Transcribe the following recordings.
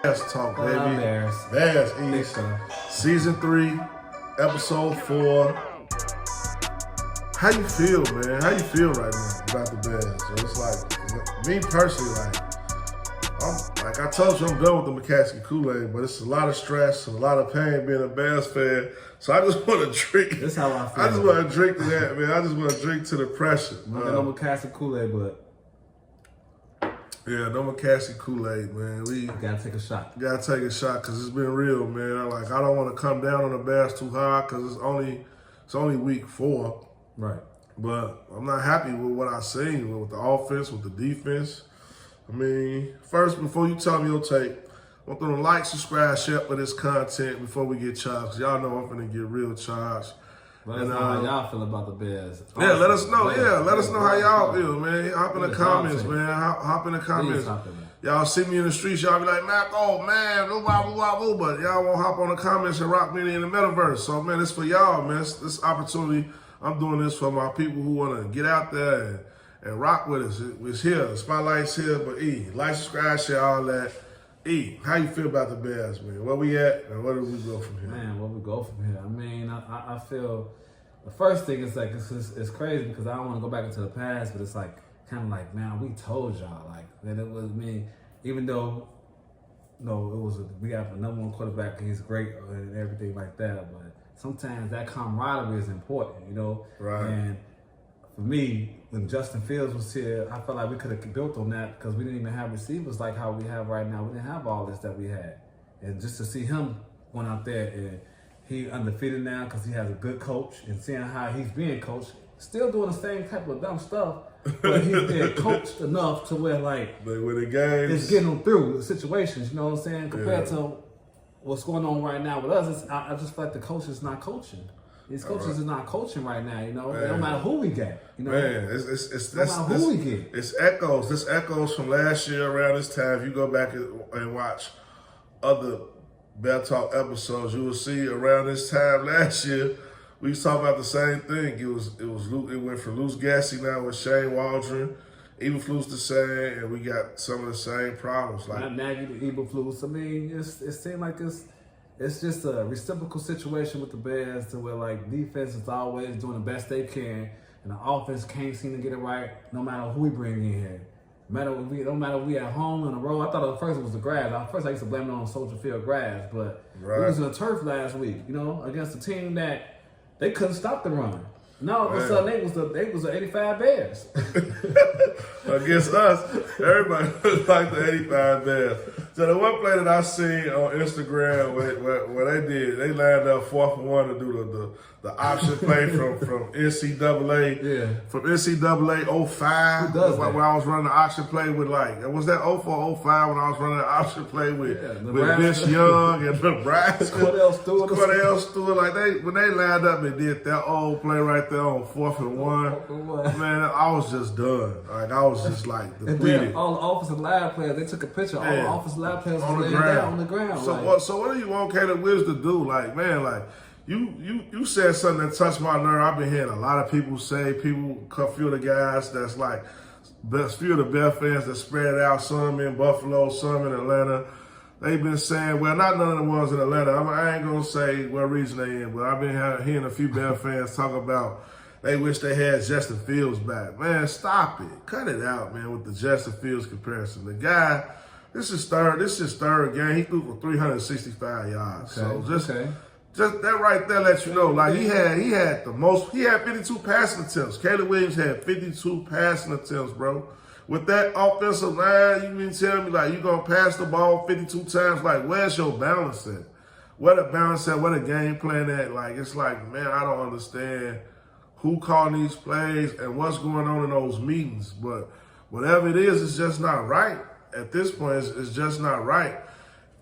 Bears talk, baby. Bears. Bears East. Season 3, episode 4. How you feel, man? How you feel right now about the Bears? So it's like, me personally, like I told you, I'm done with the McCaskey Kool-Aid, but it's a lot of stress and a lot of pain being a Bears fan. So I just want to drink. That's how I feel. I just want to drink to that, man. I just want to drink to the pressure. No McCaskey Kool-Aid, but yeah, no McCaskey Kool-Aid, man. We gotta take a shot. Gotta take a shot because it's been real, man. Like I don't want to come down on the Bears too hard because it's only week 4. Right. But I'm not happy with what I seen with the offense, with the defense. I mean, first, before you tell me your take, I want them to like, subscribe, share for this content before we get charged. Cause y'all know I'm finna get real charged. Let us know how y'all feel about the Bears. Yeah, let us know. Yeah, let us know how y'all feel, man. Hop in the comments, man. Hop in the comments. Y'all see me in the streets, y'all be like, Mac, oh man, but y'all won't hop on the comments and rock me in the metaverse. So man, it's for y'all, man. This opportunity. I'm doing this for my people who want to get out there and rock with us. It's here. The spotlight's here. But like, subscribe, share, all that. How you feel about the Bears, man? Where we at and where do we go from here? Man, where we go from here? I mean, I feel the first thing is like it's crazy because I don't want to go back into the past, but it's like kind of like, man, we told y'all like that it was me, even though we got the #1 quarterback and he's great and everything like that, but sometimes that camaraderie is important, you know? Right. And for me, when Justin Fields was here, I felt like we could have built on that because we didn't even have receivers like how we have right now. We didn't have all this that we had. And just to see him going out there and he undefeated now because he has a good coach and seeing how he's being coached, still doing the same type of dumb stuff, but he's being coached enough to where like with the games, it's getting them through the situations, you know what I'm saying? Compared to what's going on right now with us, I just feel like the coach is not coaching. These coaches is not coaching right now, you know. No matter who we get, you know. Man, no matter who we get. It's echoes. This echoes from last year around this time. If you go back and watch other Bear Talk episodes, you will see around this time last year we was talking about the same thing. It went from Luce Gassy now with Shane Waldron. Eberflus the same, and we got some of the same problems. Like not Nagy the Eberflus. I mean, it seemed like it's just a reciprocal situation with the Bears to where like defense is always doing the best they can, and the offense can't seem to get it right no matter who we bring in here. No matter if we at home on the road. I thought at first it was the grass. At first I used to blame it on Soldier Field grass, but we was in the turf last week, you know, against a team that they couldn't stop the run. Now all of a sudden they was the 85 Bears. Against us, everybody was like the 85 Bears. So the one play that I seen on Instagram where they lined up 4th and 1 to do the option play from NCAA. Yeah. From NCAA 05. Who does that? When I was running the option play with was that 04, 05 when I was running the option play with Vince Young and Nebraska. Cordell Stewart. Like when they lined up and did that old play right there on 4th and 1. Man, I was just done. Like I was just like depleted. And then all the offensive line players, they took a picture. All the offensive line players on the ground. So what do you want Caleb Williams to do? Like, man, like you said something that touched my nerve. I've been hearing a lot of people say, a few of the guys that's like, few of the Bear fans that spread out, some in Buffalo, some in Atlanta. They've been saying, well, not none of the ones in Atlanta. I ain't gonna say what region they in, but I've been hearing a few Bear fans talk about they wish they had Justin Fields back. Man, stop it. Cut it out, man, with the Justin Fields comparison. The guy, this is his third game. He threw for 365 yards. Just that right there lets you know, like he had 52 passing attempts. Caleb Williams had 52 passing attempts, bro. With that offensive line, you mean tell me like you gonna pass the ball 52 times? Like where's your balance at? Where the balance at? Where the game plan at? Like it's like, man, I don't understand who called these plays and what's going on in those meetings. But whatever it is, it's just not right. At this point, it's just not right.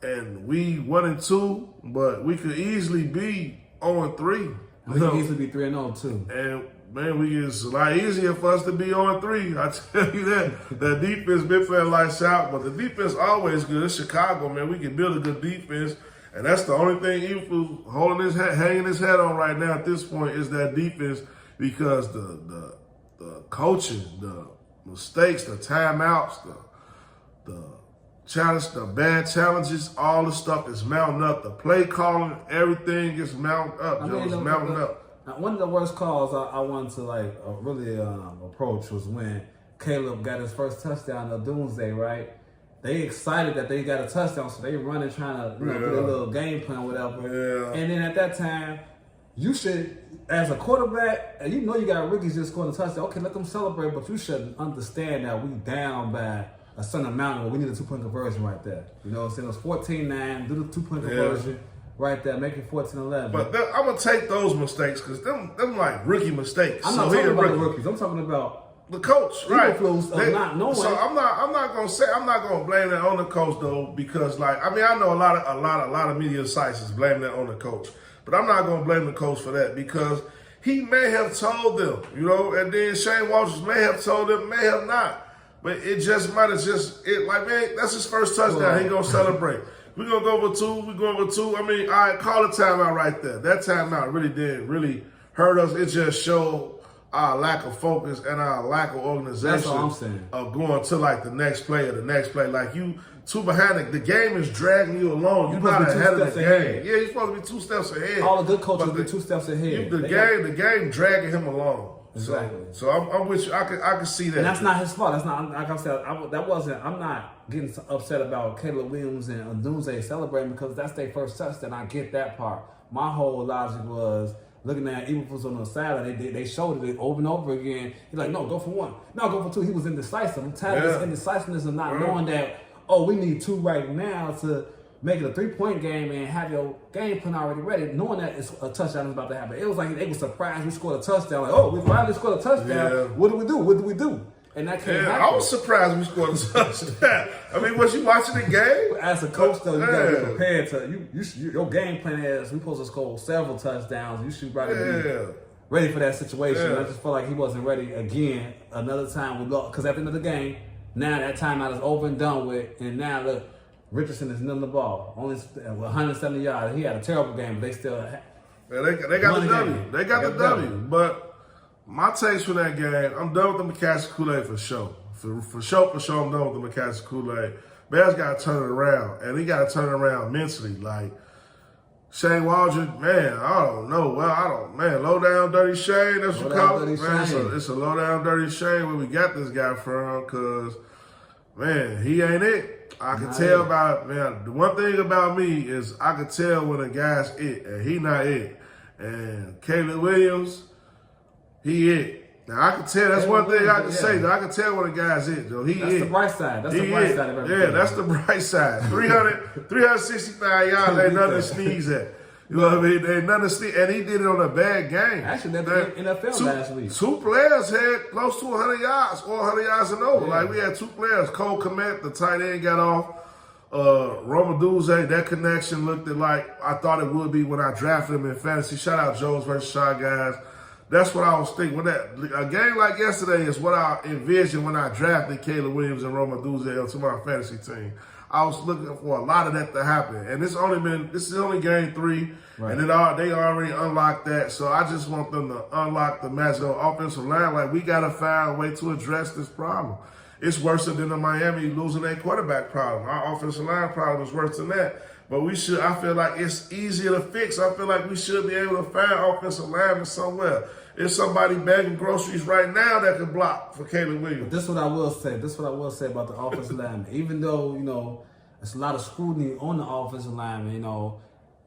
And we 1-2, but we could easily be 0-3. We could easily be 3-0 too. And man, it's a lot easier for us to be 0-3. I tell you that. The defense been playing lights out, but the defense always good. It's Chicago, man. We can build a good defense. And that's the only thing Eberflus hanging his hat on right now at this point is that defense, because the coaching, the mistakes, the timeouts, the the bad challenges, all the stuff is mounting up. The play calling, everything is mounting up. It's mounting up. One of the worst calls I wanted to really approach was when Caleb got his first touchdown on Doomsday, right? They excited that they got a touchdown, so they running trying to do their little game plan or whatever. Yeah. And then at that time, you should, as a quarterback, and you know you got rookies just scoring a touchdown. Okay, let them celebrate, but you should understand that we down by a certain amount where we need a 2-point conversion right there. You know what I'm saying? It was 14-9, do the 2-point conversion right there, make it 14-11. But I'm going to take those mistakes because them like rookie mistakes. I'm not talking about the rookies. I'm talking about the coach, right? Not knowing. So I'm not gonna blame that on the coach though, because I know a lot of media sites is blaming that on the coach, but I'm not gonna blame the coach for that because he may have told them, and then Shane Walters may have told them, may have not. But it just might have man, that's his first touchdown. He gonna celebrate. We're gonna go over 2. We're going over 2. I mean, all right, call a timeout right there. That timeout really didn't hurt us. It just showed our lack of focus and our lack of organization. That's all I'm saying. Of going to the next play or the next play. Like you too behind it. The game is dragging you along. You're not ahead of the game. Yeah, you're supposed to be 2 steps ahead. All the good coaches be 2 steps ahead. The game dragging him along. Exactly. So I'm with you. I can see that. And that's not his fault. That's not, like I said, I'm not getting upset about Caleb Williams and Doomsday celebrating because that's their first touchdown. I get that part. My whole logic was looking at even if it was on the sideline, they showed it over and over again. He's like, no, go for 1. No, go for 2. He was indecisive. I'm tired of this indecisiveness of not knowing that, we need 2 right now to make it a 3-point game and have your game plan already ready, knowing that it's a touchdown is about to happen. It was like they were surprised we scored a touchdown. Like, we finally scored a touchdown. Yeah. What do we do? What do we do? And that can't happen. I was surprised we scored a touchdown. I mean, was you watching the game? As a coach, though, you got to be prepared to. Your game plan is we supposed to score several touchdowns. You should probably be ready for that situation. I just felt like he wasn't ready again. Another time we lost because at the end of the game, now that timeout is over and done with, and now look. Richardson is none the ball. Only 170 yards. He had a terrible game, but they still they got the W. They got the W. But my takes for that game, I'm done with the McCaskey Kool-Aid for sure. For sure, I'm done with the McCaskey Kool-Aid. Bears got to turn it around, and he got to turn it around mentally. Like, Shane Waldron, man, I don't know. Low down dirty Shane, that's what you call it. Man, it's a low down dirty Shane where we got this guy from, because, man, he ain't it. I can tell about, man, the one thing about me is I can tell when a guy's it, and he not it. And Caleb Williams, he it. Now, I can tell, that's one thing I can say, though. I can tell when a guy's it, though. That's the bright side. That's the bright side of everything. Yeah, that's the bright side. 365 yards ain't nothing to sneeze at. You know what I mean? Ain't nothing to sneeze. And he did it on a bad game. Actually, that's the NFL last week. 2 players had close to 100 yards, or 100 yards and over. Like, we had 2 players. Cole Kmet, the tight end, got off. Roma Duze, that connection looked like I thought it would be when I drafted him in fantasy. Shout out Jones versus Shy Guys. That's what I was thinking. A game like yesterday is what I envisioned when I drafted Caleb Williams and Roma Duze to my fantasy team. I was looking for a lot of that to happen. And this is only game 3. Right. And they already unlocked that. So I just want them to unlock the magic offensive line. Like, we got to find a way to address this problem. It's worse than the Miami losing their quarterback problem. Our offensive line problem is worse than that. But I feel like it's easier to fix. I feel like we should be able to find offensive linemen somewhere. There's somebody bagging groceries right now that can block for Caleb Williams. This is what I will say about the offensive lineman. Even though, it's a lot of scrutiny on the offensive lineman,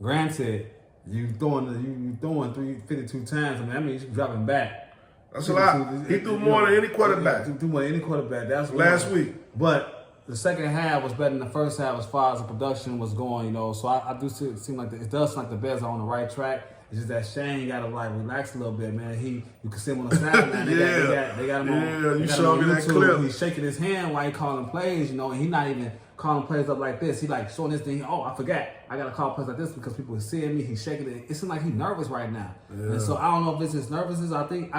granted, you throwing 352 times. I mean, he's dropping back. That's a lot. He threw more than any quarterback. He threw more than any quarterback. That's last week. But the second half was better than the first half as far as the production was going, So I do seem like it does seem like the Bears are on the right track. It's just that Shane got to relax a little bit, man. You can see him on the sideline. They got him on. Yeah, you showed me that clip. He's shaking his hand while he calling plays, and he's not even calling plays up like this. He showing this thing. Oh, I forgot. I got to call plays like this because people are seeing me. He's shaking it. It seems like he's nervous right now. Yeah. And so I don't know if it's his nervousness. I think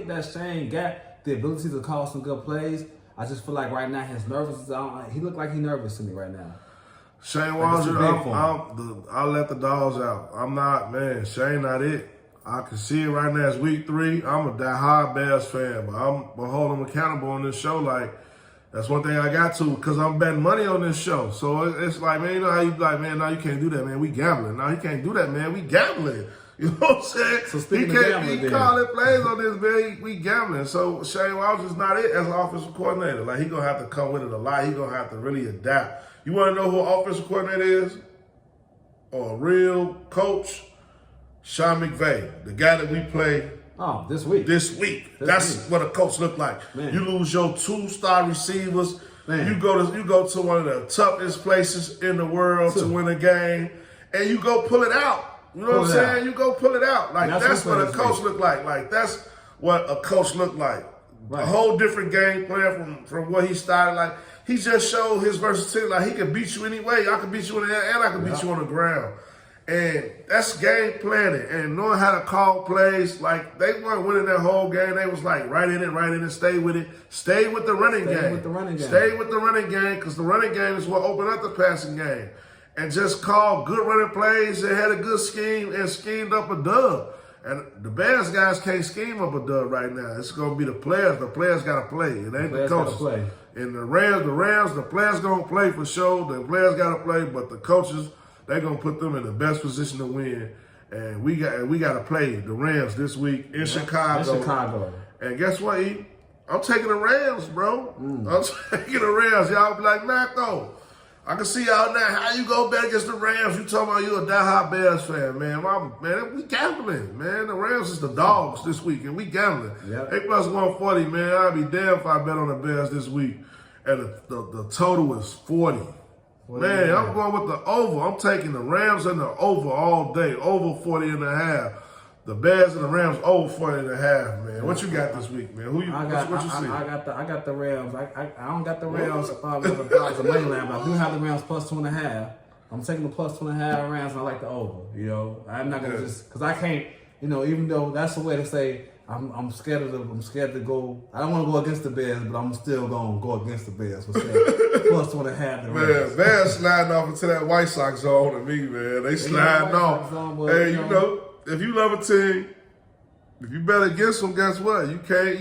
that Shane got the ability to call some good plays. I just feel like right now his nervousness. He looked like he's nervous to me right now. Shane Waldron, I'll let the dogs out. I'm not, man. Shane not it. I can see it right now. It's week 3. I'm a die-hard Bears fan, but I'm gonna hold him accountable on this show. Like, That's one thing I got to, because I'm betting money on this show. So it's like, man, you know how you be like, man, no, you can't do that, man. We gambling. No, you can't do that, man. We gambling. You know what I'm saying? So speaking of gambling, he calling plays on this, man. We gambling. So Shane Walsh is not it as an offensive coordinator. Like, he going to have to come with it a lot. He going to have to really adapt. You want to know who an offensive coordinator is? Or a real coach? Sean McVay, the guy that we play. Oh, this week. That's what a coach look like. Man. You lose your 2-star receivers. Man. You go to one of the toughest places in the world to win a game, and you go pull it out. You know what I'm saying? You go pull it out. Like, that's what a coach look like. Like, that's what a coach look like. Right. A whole different game plan from what he started. Like, he just showed his versatility. Like, he can beat you anyway. I can beat you in the air, and I can beat you on the ground. And that's game planning and knowing how to call plays. Like, they weren't winning that whole game. They was like, right in it, stay with it. Stay with the running game. Stay with the running game, because the running game is what opened up the passing game. And just call good running plays and had a good scheme and schemed up a dub. And the Bears guys can't scheme up a dub right now. It's going to be the players. The players got to play. It ain't the coaches. And the Rams, the players going to play for sure. The players got to play, but the coaches, they're going to put them in the best position to win. And we got to play the Rams this week in Chicago. And guess what, E? I'm taking the Rams, bro. I'm taking the Rams. Y'all be like, Marco, I can see y'all now. How you go bet against the Rams? You talking about you a diehard Bears fan, man. Man, we gambling, man. The Rams is the dogs this week, and we gambling. Yep. 8+140, man. I'd be damned if I bet on the Bears this week. And the total is 40. Man, I'm going with the over. I'm taking the Rams and the over all day. Over 40.5. The Bears and the Rams over 40.5, man. What you got this week, man? What you see? I got the Rams. I don't got the Rams $5 of money line, but I do have the Rams +2.5. I'm taking the +2.5 Rams, and I like the over. You know, I'm not gonna just because I can't. You know, even though that's the way to say I'm scared to go. I don't want to go against the Bears, but I'm still gonna go against the Bears. For +2.5. Man, Bears sliding off into that White Sox zone to me, man. They sliding off. Hey, you know. If you love a team, if you bet against them, guess what? You can't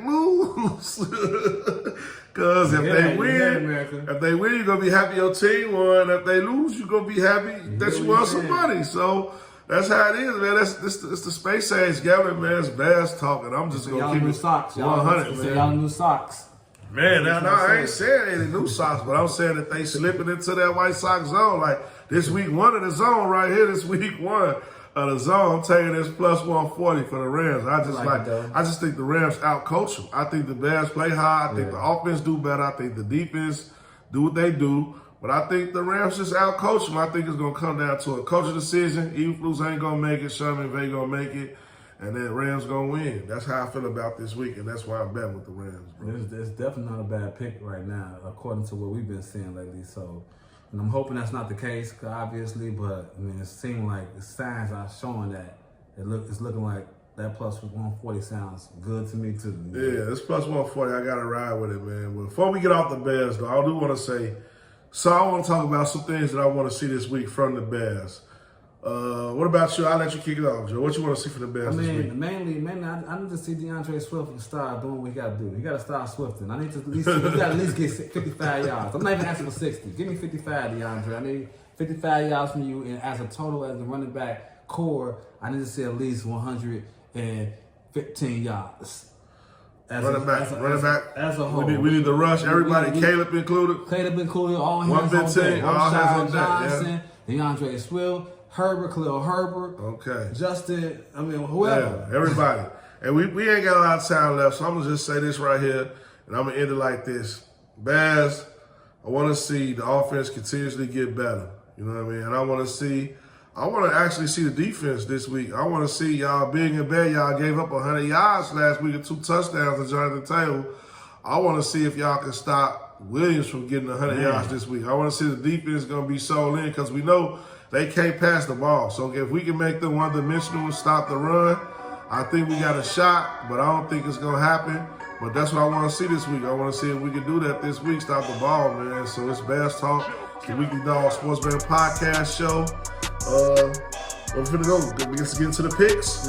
lose. Because if they win, you're gonna be happy your team won. If they lose, you're gonna be happy that you won some money. So that's how it is, man. It's the space age gambling, man. It's Bears talking. I'm just gonna keep it 100, man. Y'all new socks. Man, now I ain't saying any new socks, but I'm saying that they slipping into that White Sox zone. Like this week one of the zone right here, this week one. The zone, I'm taking this +140 for the Rams. I just think the Rams outcoach them. I think the Bears play hard. I think the offense do better. I think the defense do what they do. But I think the Rams just outcoach them. I think it's going to come down to a coaching decision. Eberflus ain't going to make it. Sean McVay going to make it. And then Rams going to win. That's how I feel about this week, and that's why I'm betting with the Rams, bro. It's definitely not a bad pick right now, according to what we've been seeing lately. So, and I'm hoping that's not the case, obviously, but I mean, it seemed like the signs are showing that it's looking like that +140 sounds good to me too. Yeah, it's +140. I got to ride with it, man. But before we get off the Bears, though, I do want to say, so I want to talk about some things that I want to see this week from the Bears. What about you? I'll let you kick it off, Joe. What you want to see from the Bears this week? Mainly, I need to see DeAndre Swift start doing what he got to do. He got to start swifting. I need to he got to at least get 55 yards. I'm not even asking for 60. Give me 55, DeAndre. I need 55 yards from you, and as a total, as a running back core, I need to see at least 115 yards. Running back. As a whole. We need to rush everybody, Caleb included. All hands 115, all hands on Johnson, DeAndre Swift, Khalil Herbert. Okay. Justin, whoever. Yeah, everybody. And we ain't got a lot of time left, so I'm going to just say this right here, and I'm going to end it like this. Bears, I want to see the offense continuously get better. You know what I mean? And I want to actually see the defense this week. I want to see y'all big and bad. Y'all gave up 100 yards last week and 2 touchdowns to Jonathan Taylor. I want to see if y'all can stop Williams from getting 100 yards this week. I want to see the defense going to be sold in because we know they can't pass the ball. So if we can make them one-dimensional and stop the run, I think we got a shot, but I don't think it's going to happen. But that's what I want to see this week. I want to see if we can do that this week, stop the ball, man. So it's Bears Talk. It's the Weekly Dog Sports Betting Podcast Show. We're going to go. Let's get into the picks.